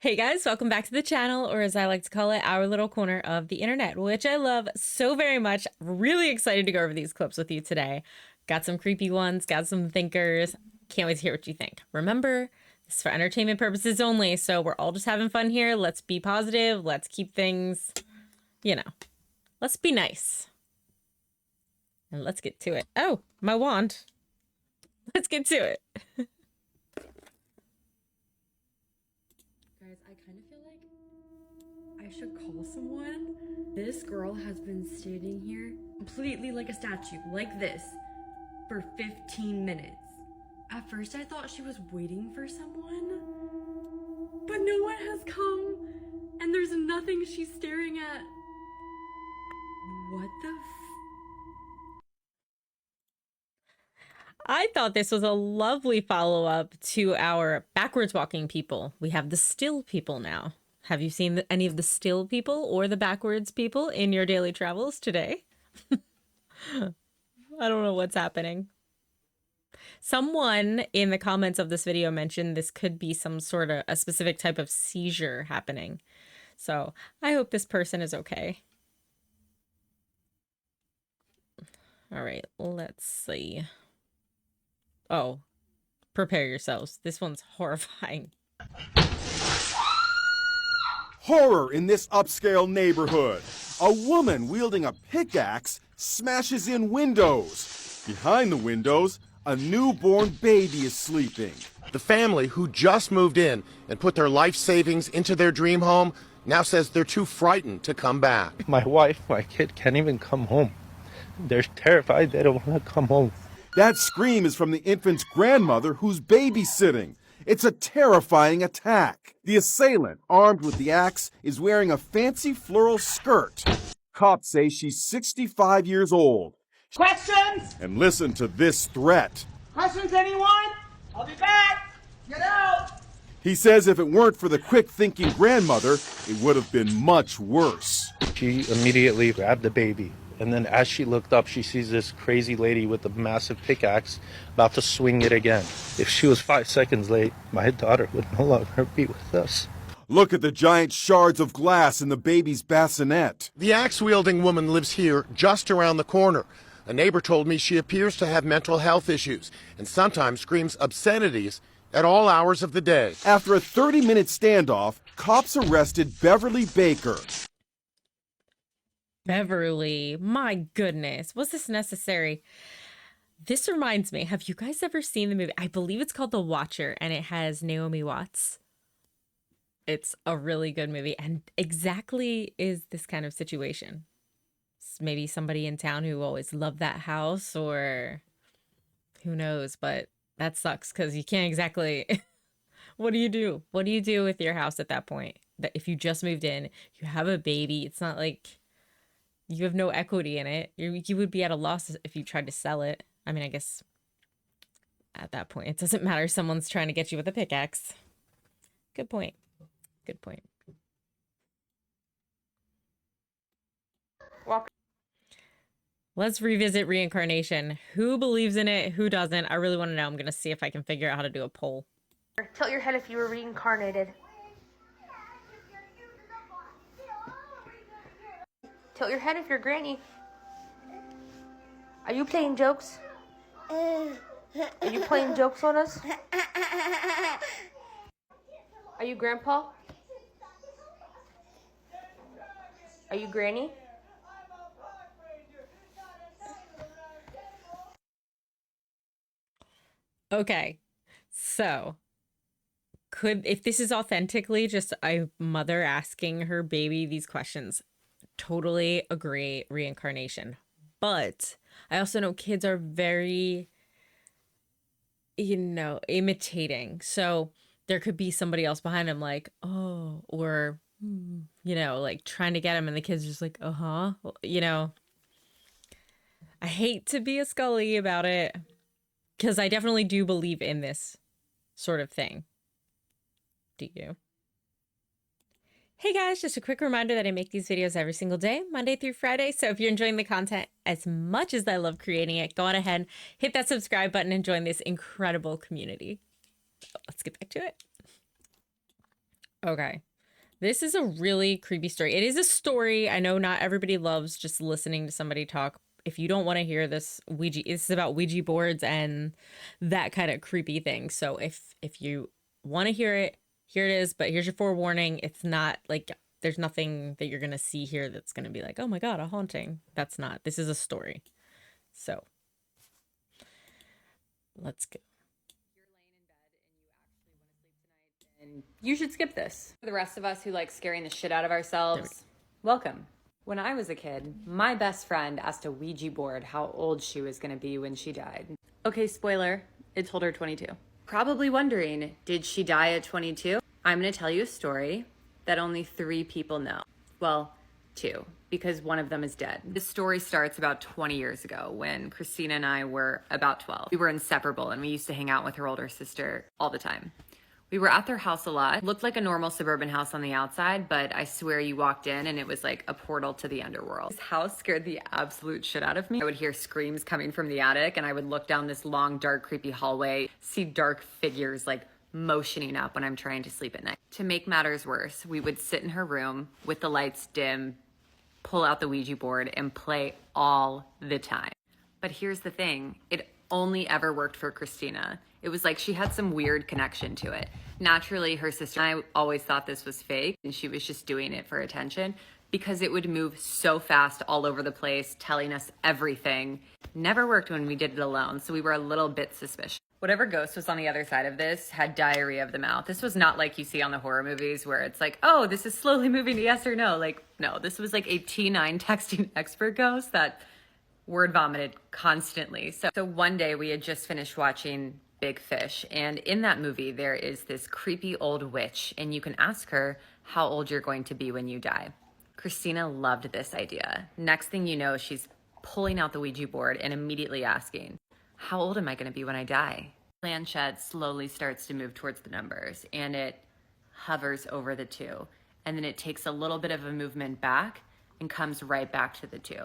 Hey guys, welcome back to the channel, or as I like to call it, our little corner of the internet, which I love so very much. Really excited to go over these clips with you today. Got some creepy ones, got some thinkers. Can't wait to hear what you think. Remember, this is for entertainment purposes only, so we're all just having fun here. Let's be positive. Let's keep things, let's be nice. And let's get to it. Oh, my wand. Let's get to it. Guys, I kind of feel like I should call someone. This girl has been standing here completely like a statue, like this, for 15 minutes. At first I thought she was waiting for someone, but no one has come, and there's nothing she's staring at. What the I thought this was a lovely follow-up to our backwards walking people. We have the still people now. Have you seen any of the still people or the backwards people in your daily travels today? I don't know what's happening. Someone in the comments of this video mentioned this could be some sort of a specific type of seizure happening. So I hope this person is okay. All right, let's see. Oh, prepare yourselves. This one's horrifying. Horror in this upscale neighborhood. A woman wielding a pickaxe smashes in windows. Behind the windows, a newborn baby is sleeping. The family who just moved in and put their life savings into their dream home now says they're too frightened to come back. My wife, my kid can't even come home. They're terrified. They don't want to come home. That scream is from the infant's grandmother who's babysitting. It's a terrifying attack. The assailant, armed with the axe, is wearing a fancy floral skirt. Cops say she's 65 years old. Questions? And listen to this threat. Questions, anyone? I'll be back. Get out. He says if it weren't for the quick-thinking grandmother, it would have been much worse. She immediately grabbed the baby. And then as she looked up, she sees this crazy lady with a massive pickaxe about to swing it again. If she was 5 seconds late, my daughter would no longer be with us. Look at the giant shards of glass in the baby's bassinet. The axe-wielding woman lives here just around the corner. A neighbor told me she appears to have mental health issues and sometimes screams obscenities at all hours of the day. After a 30-minute standoff, cops arrested Beverly Baker. Beverly, my goodness, was this necessary? This reminds me, have you guys ever seen the movie? I believe it's called The Watcher, and it has Naomi Watts. It's a really good movie, and exactly is this kind of situation. It's maybe somebody in town who always loved that house, or who knows, but that sucks because you can't exactly... What do you do? What do you do with your house at that point? That if you just moved in, you have a baby, it's not like... You have no equity in it. You would be at a loss if you tried to sell it. I mean, I guess at that point, it doesn't matter. Someone's trying to get you with a pickaxe. Good point. Good point. Let's revisit reincarnation. Who believes in it? Who doesn't? I really want to know. I'm going to see if I can figure out how to do a poll. Tilt your head if you were reincarnated. Tilt your head if you're Granny. Are you playing jokes? Are you playing jokes on us? Are you Grandpa? Are you Granny? Okay, so if this is authentically just a mother asking her baby these questions, totally agree, reincarnation. But I also know kids are very, imitating. So there could be somebody else behind him like, oh, or, like trying to get him. And the kid's just like, I hate to be a Scully about it because I definitely do believe in this sort of thing. Do you? Hey guys, just a quick reminder that I make these videos every single day, Monday through Friday. So if you're enjoying the content as much as I love creating it, go on ahead, hit that subscribe button and join this incredible community. Let's get back to it. Okay. This is a really creepy story. It is a story. I know not everybody loves just listening to somebody talk. If you don't want to hear this, this is about Ouija boards and that kind of creepy thing. So if you want to hear it, here it is. But here's your forewarning. It's not like there's nothing that you're gonna see here that's gonna be like, oh my god, a haunting. That's not. This is a story. So let's go. And you should skip this. For the rest of us who like scaring the shit out of ourselves, welcome. When I was a kid, my best friend asked a Ouija board how old she was going to be when she died. Okay, spoiler, it told her 22. Probably wondering, did she die at 22? I'm going to tell you a story that only 3 people know. Well, 2, because one of them is dead. This story starts about 20 years ago when Christina and I were about 12. We were inseparable and we used to hang out with her older sister all the time. We were at their house a lot. It looked like a normal suburban house on the outside, but I swear you walked in and it was like a portal to the underworld. This house scared the absolute shit out of me. I would hear screams coming from the attic and I would look down this long, dark, creepy hallway, see dark figures like motioning up when I'm trying to sleep at night. To make matters worse, we would sit in her room with the lights dim, pull out the Ouija board and play all the time. But here's the thing, it only ever worked for Christina. It was like she had some weird connection to it. Naturally, her sister and I always thought this was fake and she was just doing it for attention because it would move so fast all over the place, telling us everything. Never worked when we did it alone, so we were a little bit suspicious. Whatever ghost was on the other side of this had diarrhea of the mouth. This was not like you see on the horror movies where it's like, oh, this is slowly moving to yes or no. Like, no, this was like a T9 texting expert ghost that word vomited constantly. So one day we had just finished watching Big Fish, and in that movie there is this creepy old witch and you can ask her how old you're going to be when you die. Christina loved this idea. Next thing you know, she's pulling out the Ouija board and immediately asking, how old am I going to be when I die? Planchette slowly starts to move towards the numbers and it hovers over the 2, and then it takes a little bit of a movement back and comes right back to the 2.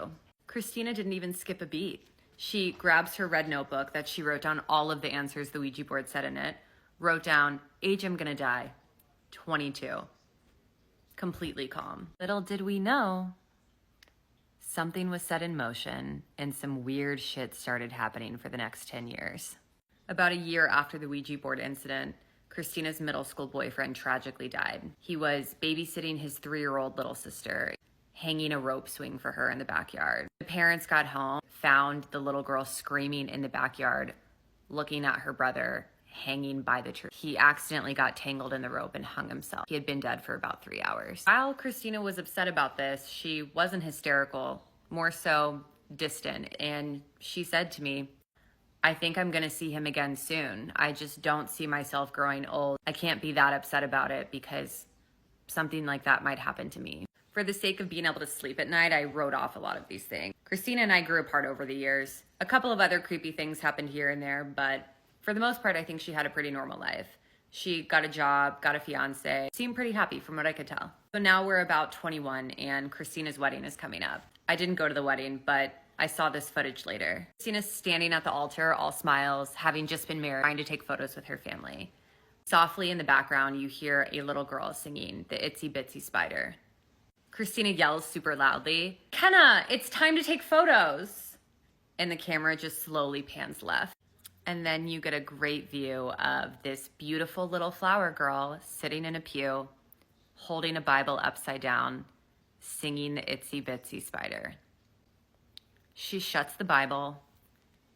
Christina didn't even skip a beat. She grabs her red notebook that she wrote down all of the answers the Ouija board said in it, wrote down, age I'm gonna die, 22. Completely calm. Little did we know, something was set in motion and some weird shit started happening for the next 10 years. About a year after the Ouija board incident, Christina's middle school boyfriend tragically died. He was babysitting his 3-year-old little sister, hanging a rope swing for her in the backyard. The parents got home, found the little girl screaming in the backyard, looking at her brother hanging by the tree. He accidentally got tangled in the rope and hung himself. He had been dead for about 3 hours. While Christina was upset about this, she wasn't hysterical, more so distant. And she said to me, I think I'm gonna see him again soon. I just don't see myself growing old. I can't be that upset about it because something like that might happen to me. For the sake of being able to sleep at night, I wrote off a lot of these things. Christina and I grew apart over the years. A couple of other creepy things happened here and there, but for the most part, I think she had a pretty normal life. She got a job, got a fiance, seemed pretty happy from what I could tell. So now we're about 21 and Christina's wedding is coming up. I didn't go to the wedding, but I saw this footage later. Christina's standing at the altar, all smiles, having just been married, trying to take photos with her family. Softly in the background, you hear a little girl singing the Itsy Bitsy Spider. Christina yells super loudly, Kenna, it's time to take photos. And the camera just slowly pans left. And then you get a great view of this beautiful little flower girl sitting in a pew, holding a Bible upside down, singing the Itsy Bitsy Spider. She shuts the Bible,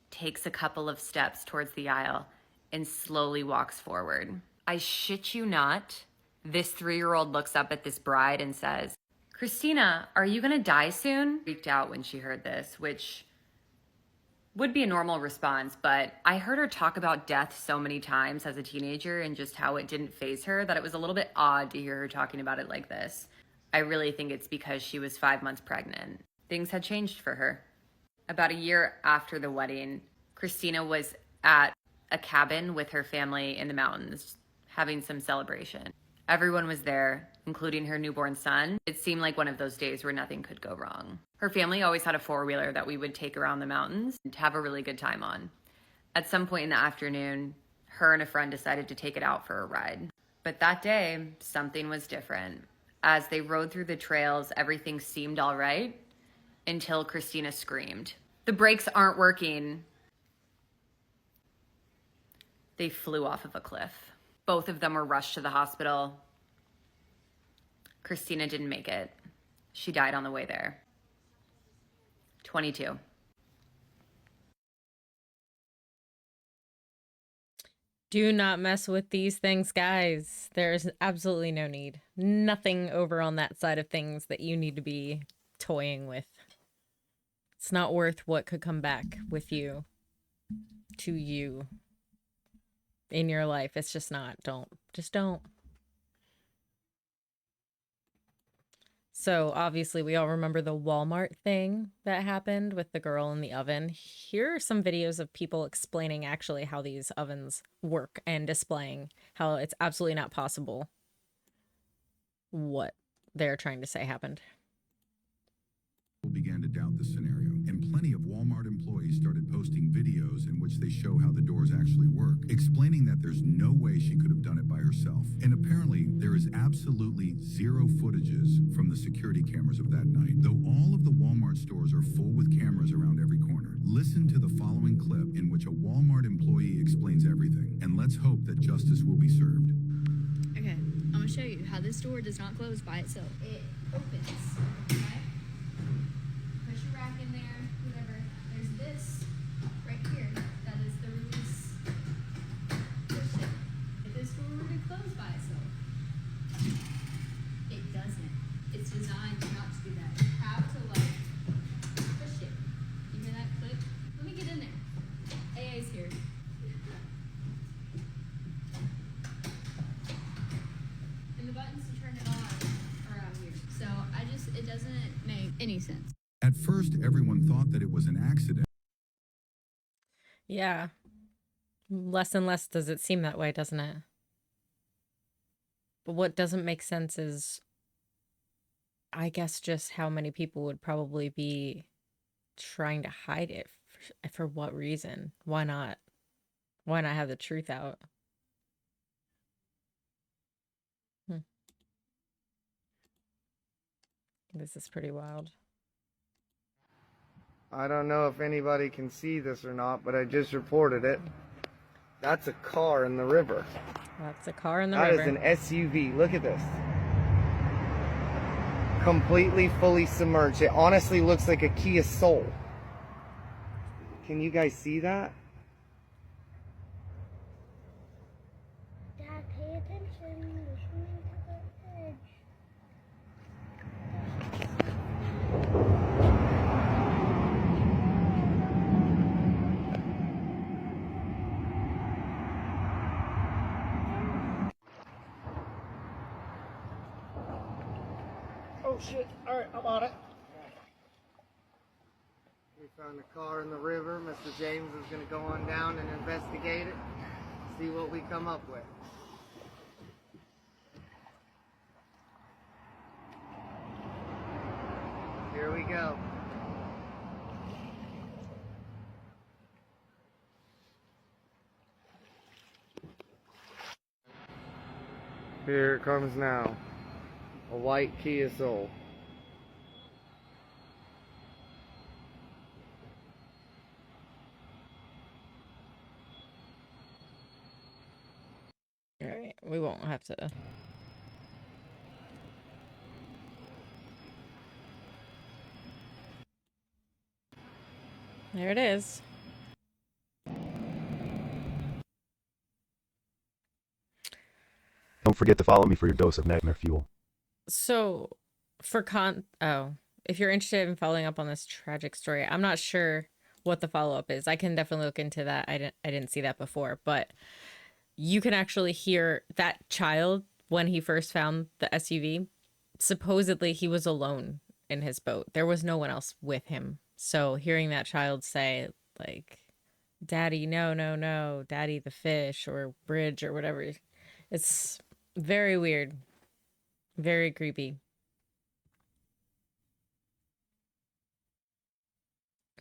takes a couple of steps towards the aisle, and slowly walks forward. I shit you not, this 3-year-old looks up at this bride and says, Christina, are you gonna die soon? Freaked out when she heard this, which would be a normal response, but I heard her talk about death so many times as a teenager and just how it didn't faze her that it was a little bit odd to hear her talking about it like this. I really think it's because she was 5 months pregnant. Things had changed for her. About a year after the wedding, Christina was at a cabin with her family in the mountains, having some celebration. Everyone was there, including her newborn son. It seemed like one of those days where nothing could go wrong. Her family always had a 4-wheeler that we would take around the mountains and have a really good time on. At some point in the afternoon, her and a friend decided to take it out for a ride. But that day, something was different. As they rode through the trails, everything seemed all right until Christina screamed. The brakes aren't working. They flew off of a cliff. Both of them were rushed to the hospital. Christina didn't make it. She died on the way there. 22. Do not mess with these things, guys. There's absolutely no need. Nothing over on that side of things that you need to be toying with. It's not worth what could come back with you, to you, in your life. It's just not. Just don't. So obviously we all remember the Walmart thing that happened with the girl in the oven. Here are some videos of people explaining actually how these ovens work and displaying how it's absolutely not possible what they're trying to say happened. Began to doubt the scenario, and plenty of Walmart employees started posting videos in which they show how the doors actually work, explaining that there's no way she could have done it by herself. And apparently, there is absolutely zero footages from the security cameras of that night, though all of the Walmart stores are full with cameras around every corner. Listen to the following clip in which a Walmart employee explains everything, and let's hope that justice will be served. Okay, I'm gonna show you how this door does not close by itself. It opens, right? Push your rack in there, whatever. There's this right here. That is the release. Push it. If this door were to close by itself, it doesn't. It's designed not to do that. You have to like push it. You hear that click? Let me get in there. AA's here. And the buttons to turn it on are out here. So it doesn't make any sense. At first, everyone thought that it was an accident. Yeah. Less and less does it seem that way, doesn't it? But what doesn't make sense is, I guess, just how many people would probably be trying to hide it. For what reason? Why not? Why not have the truth out? This is pretty wild. I don't know if anybody can see this or not, but I just reported it. That's a car in the river. That's a car in the river. That is an SUV. Look at this. Completely, fully submerged. It honestly looks like a Kia Soul. Can you guys see that? Dad, pay attention. We're swimming to the edge. Oh shit, alright, I'm on it. We found a car in the river. Mr. James is going to go on down and investigate it. See what we come up with. Here we go. Here it comes now. A white Kia Soul. All right, we won't have to. There it is. Don't forget to follow me for your dose of nightmare fuel. So, if you're interested in following up on this tragic story, I'm not sure what the follow-up is. I can definitely look into that. I didn't see that before, but you can actually hear that child when he first found the SUV. Supposedly he was alone in his boat. There was no one else with him. So hearing that child say, like, Daddy, no, no, no, Daddy the fish or bridge or whatever, it's very weird. Very creepy.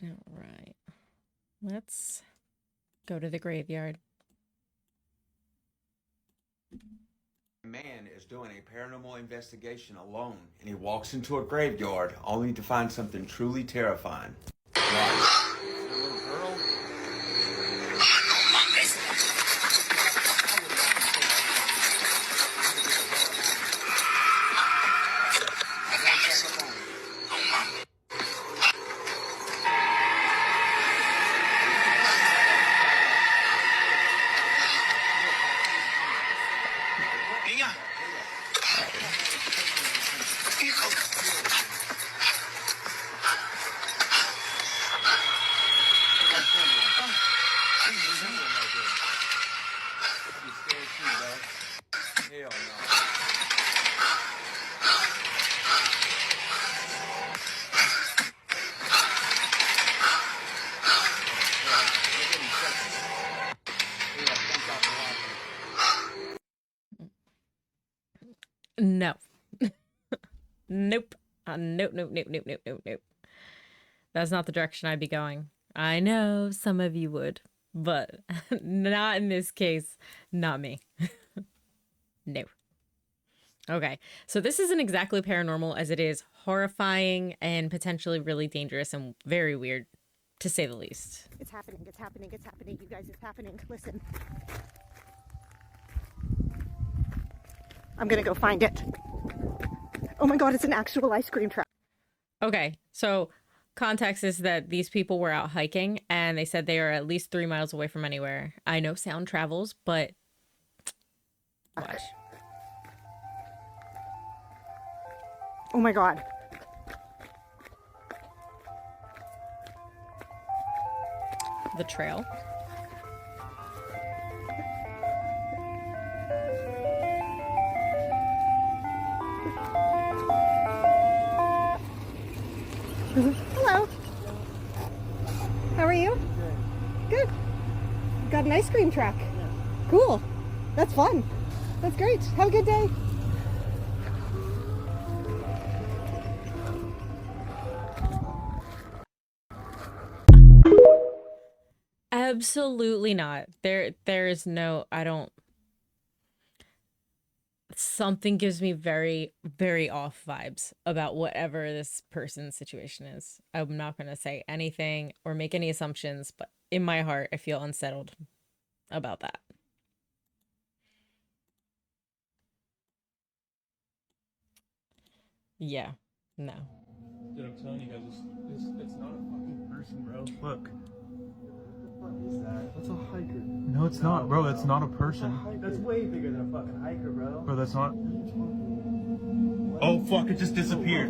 All right. Let's go to the graveyard. Man is doing a paranormal investigation alone, and he walks into a graveyard only to find something truly terrifying. Watch. The little girl. Hell no. No. Nope. Nope, nope, nope, nope, nope, nope, nope. That's not the direction I'd be going. I know some of you would, but not in this case. Not me. No. Okay, so this isn't exactly paranormal as it is horrifying and potentially really dangerous and very weird, to say the least. It's happening, it's happening, it's happening, you guys, it's happening. Listen. I'm gonna go find it. Oh my god, it's an actual ice cream truck. Okay, so context is that these people were out hiking and they said they are at least 3 miles away from anywhere. I know sound travels, but watch. Oh my god. The trail. Hello. How are you? Good. Got an ice cream truck. Cool. That's fun. That's great. Have a good day. Absolutely not. There is no, I don't. Something gives me very, very off vibes about whatever this person's situation is. I'm not going to say anything or make any assumptions, but in my heart, I feel unsettled about that. Yeah, no. Dude, I'm telling you guys, it's not a fucking person, bro. Look. What is that? That's a hiker. No, it's not, bro. That's not a person. That's way bigger than a fucking hiker, bro. Bro, that's not. Oh, fuck, it just disappeared.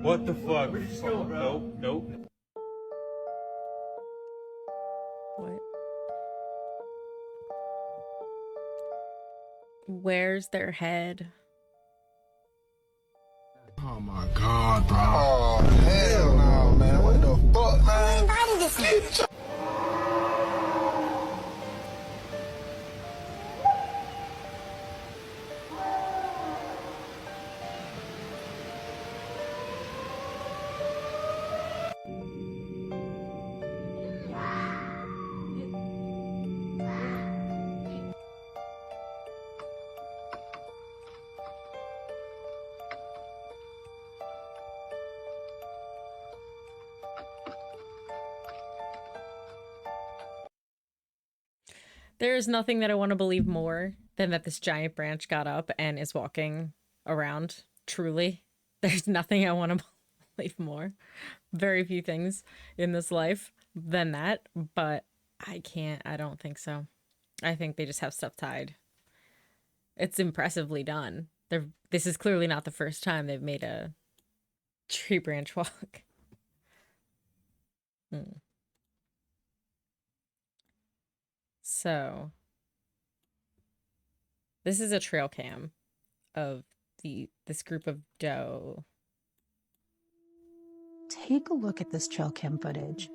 What the fuck? Where'd it just go, bro? Nope. What? Where's their head? Oh my god, bro. Oh, hell no, man. What the fuck, man? Who invited this? There is nothing that I want to believe more than that this giant branch got up and is walking around. Truly, there's nothing I want to believe more. Very few things in this life than that, but I don't think so. I think they just have stuff tied. It's impressively done. This is clearly not the first time they've made a tree branch walk. So, this is a trail cam of this group of doe. Take a look at this trail cam footage.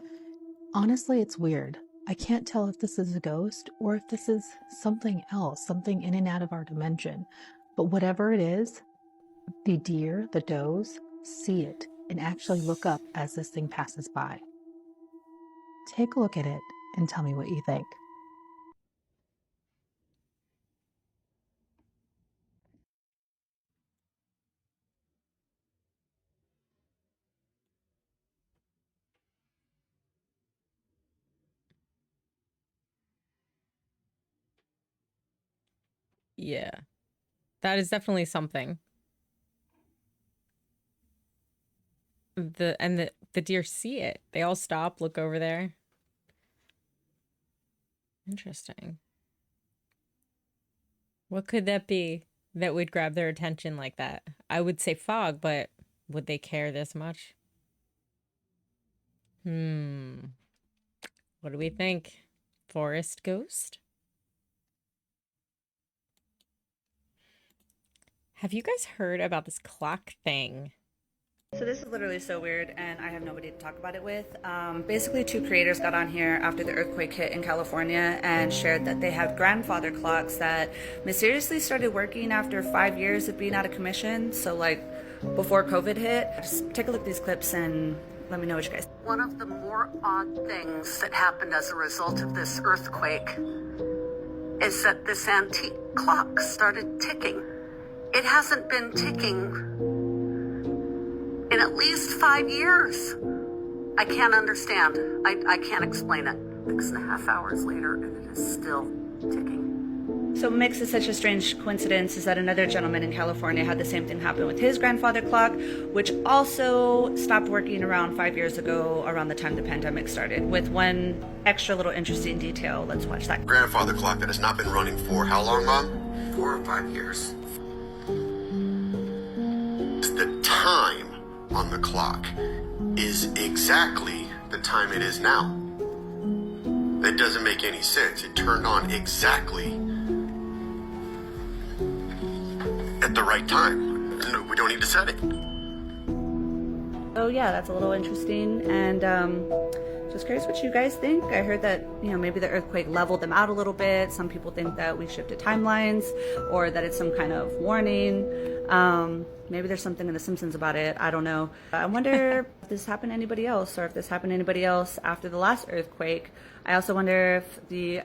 Honestly, it's weird. I can't tell if this is a ghost or if this is something else, something in and out of our dimension. But whatever it is, the deer, the does, see it and actually look up as this thing passes by. Take a look at it and tell me what you think. Yeah. That is definitely something. The deer see it. They all stop, look over there. Interesting. What could that be that would grab their attention like that? I would say fog, but would they care this much? What do we think? Forest ghost? Have you guys heard about this clock thing? So this is literally so weird, and I have nobody to talk about it with. Basically, two creators got on here after the earthquake hit in California and shared that they have grandfather clocks that mysteriously started working after 5 years of being out of commission. So like before COVID hit. Just take a look at these clips and let me know what you guys. One of the more odd things that happened as a result of this earthquake is that this antique clock started ticking. It hasn't been ticking in at least 5 years. I can't understand. I can't explain it. 6.5 hours later, and it is still ticking. So what makes it such a strange coincidence is that another gentleman in California had the same thing happen with his grandfather clock, which also stopped working around 5 years ago, around the time the pandemic started, with one extra little interesting detail. Let's watch that. Grandfather clock that has not been running for how long, Mom? 4 or 5 years. The time on the clock is exactly the time it is now. That doesn't make any sense. It turned on exactly at the right time. No, we don't need to set it. Oh yeah, that's a little interesting, and just curious what you guys think. I heard that, you know, maybe the earthquake leveled them out a little bit. Some people think that we shifted timelines, or that it's some kind of warning. Maybe there's something in The Simpsons about it. I don't know. I wonder if this happened to anybody else, or if this happened to anybody else after the last earthquake. I also wonder if the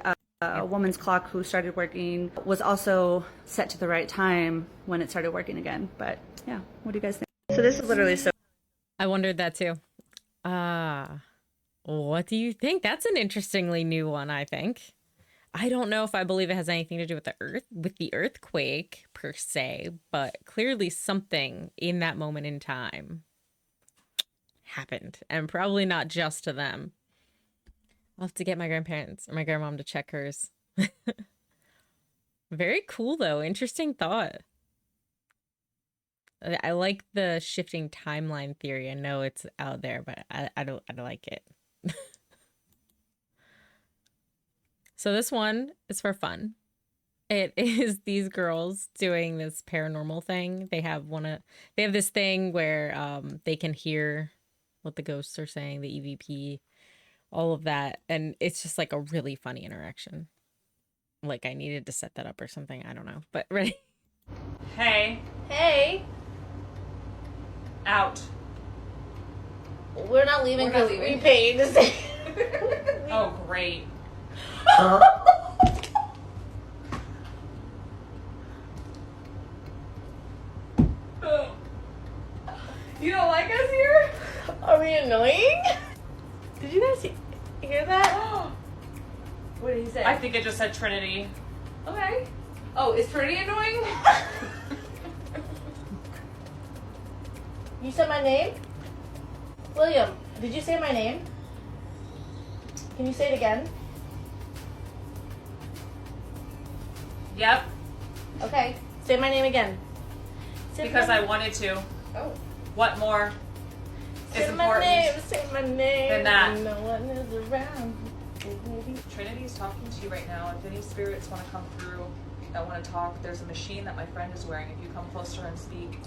woman's clock who started working was also set to the right time when it started working again. But yeah, what do you guys think? So this is literally so... I wondered that too. What do you think? That's an interestingly new one, I think. I don't know if I believe it has anything to do with the earthquake per se, but clearly something in that moment in time happened, and probably not just to them. I'll have to get my grandparents or my grandmom to check hers. Very cool though. Interesting thought. I like the shifting timeline theory. I know it's out there, but I don't like it. So this one is for fun. It is these girls doing this paranormal thing. They have this thing where they can hear what the ghosts are saying, the EVP, all of that, and it's just like a really funny interaction. Like I needed to set that up or something. I don't know, but ready? Hey. Hey. Out. We're not leaving because we paid to stay. Oh, great. You don't like us here? Are we annoying? Did you guys hear that? What did he say? I think it just said Trinity. Okay. Oh, is Trinity annoying? You said my name? William, did you say my name? Can you say it again? Yep. Okay. Say my name again. Because I wanted to. Oh. What more is important Say my name. than that? No one is around. Trinity is talking to you right now. If any spirits want to come through that want to talk, there's a machine that my friend is wearing. If you come close to her and speak.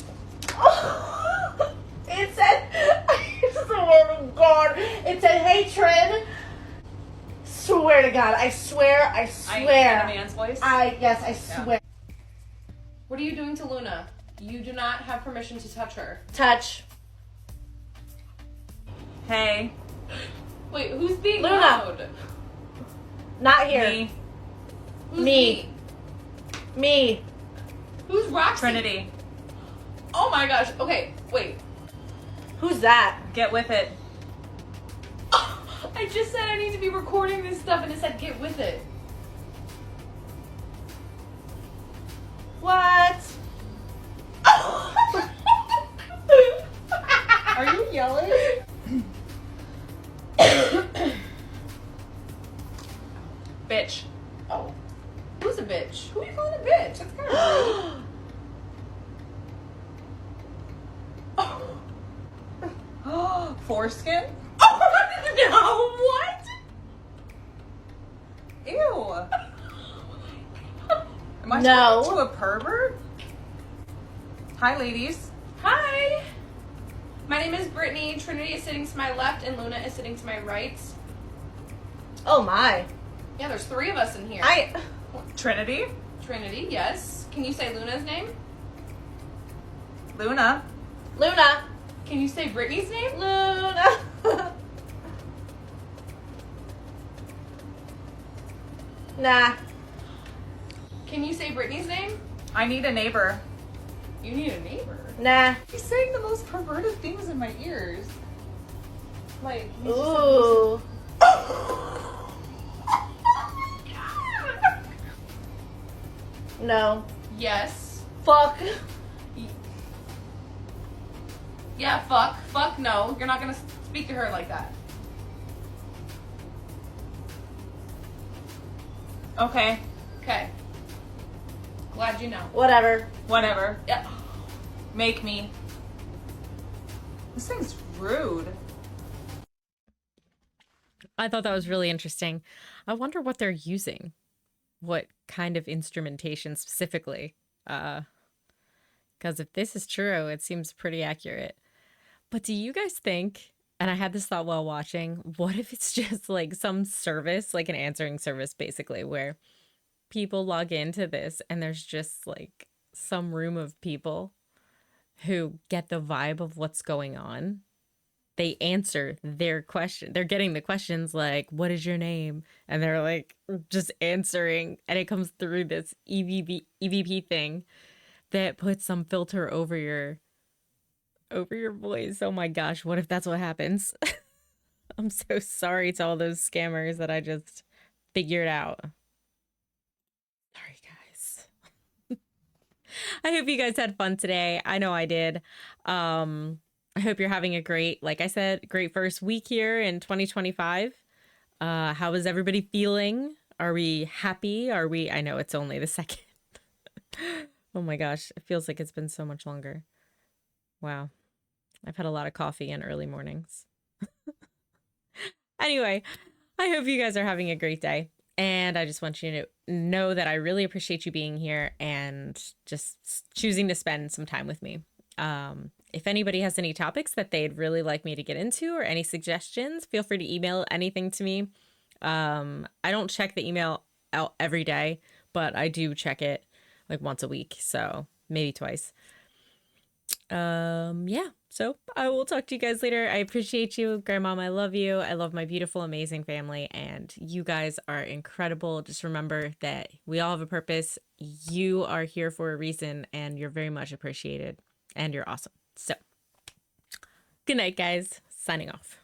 It said, I swear to God, it said, hey, Trin. Swear to God, I swear. I hear the man's voice? Yes, I swear. What are you doing to Luna? You do not have permission to touch her. Touch. Hey. Wait, who's being Luna. loud? Not here. Me. Who's Me. Who's Roxy? Trinity. Oh my gosh. Okay, wait. Who's that? Get with it. I just said I need to be recording this stuff and it said get with it. What? Are you yelling? Bitch. Oh. Who's a bitch? Who are you calling a bitch? That's kind of rude. Foreskin? No, what? Ew. Am I talking to a pervert? Hi, ladies. Hi. My name is Brittany. Trinity is sitting to my left, and Luna is sitting to my right. Oh my. Yeah, there's 3 of us in here. Trinity? Trinity, yes. Can you say Luna's name? Luna. Luna. Can you say Brittany's name? Luna. Nah. Can you say Brittany's name? I need a neighbor. You need a neighbor. Nah. He's saying the most perverted things in my ears. Like, Ooh. No. Yes. Fuck. Yeah, fuck. Fuck no. You're not gonna speak to her like that. Okay. Okay. Glad you know. Whatever. Whatever. Yeah. Make me. This thing's rude. I thought that was really interesting. I wonder what they're using. What kind of instrumentation specifically? Because if this is true, it seems pretty accurate. But do you guys think, and I had this thought while watching, what if it's just like some service, like an answering service basically, where people log into this and there's just like some room of people who get the vibe of what's going on. They answer their question. They're getting the questions like, what is your name? And they're like just answering. And it comes through this EVP thing that puts some filter over your voice. Oh my gosh, what if that's what happens? I'm so sorry to all those scammers that I just figured out. Sorry, guys. I hope you guys had fun today. I know I did. I hope you're having a great, like I said, great first week here in 2025. How is everybody feeling? Are we happy? I know it's only the 2nd. Oh my gosh, it feels like it's been so much longer. Wow. I've had a lot of coffee in early mornings. Anyway, I hope you guys are having a great day. And I just want you to know that I really appreciate you being here and just choosing to spend some time with me. If anybody has any topics that they'd really like me to get into or any suggestions, feel free to email anything to me. I don't check the email out every day, but I do check it like once a week. So maybe twice. Yeah, so I will talk to you guys later. I appreciate you, Grandmom. I love you. I love my beautiful, amazing family, and you guys are incredible. Just remember that we all have a purpose. You are here for a reason, and you're very much appreciated, and you're awesome. So, good night, guys. Signing off.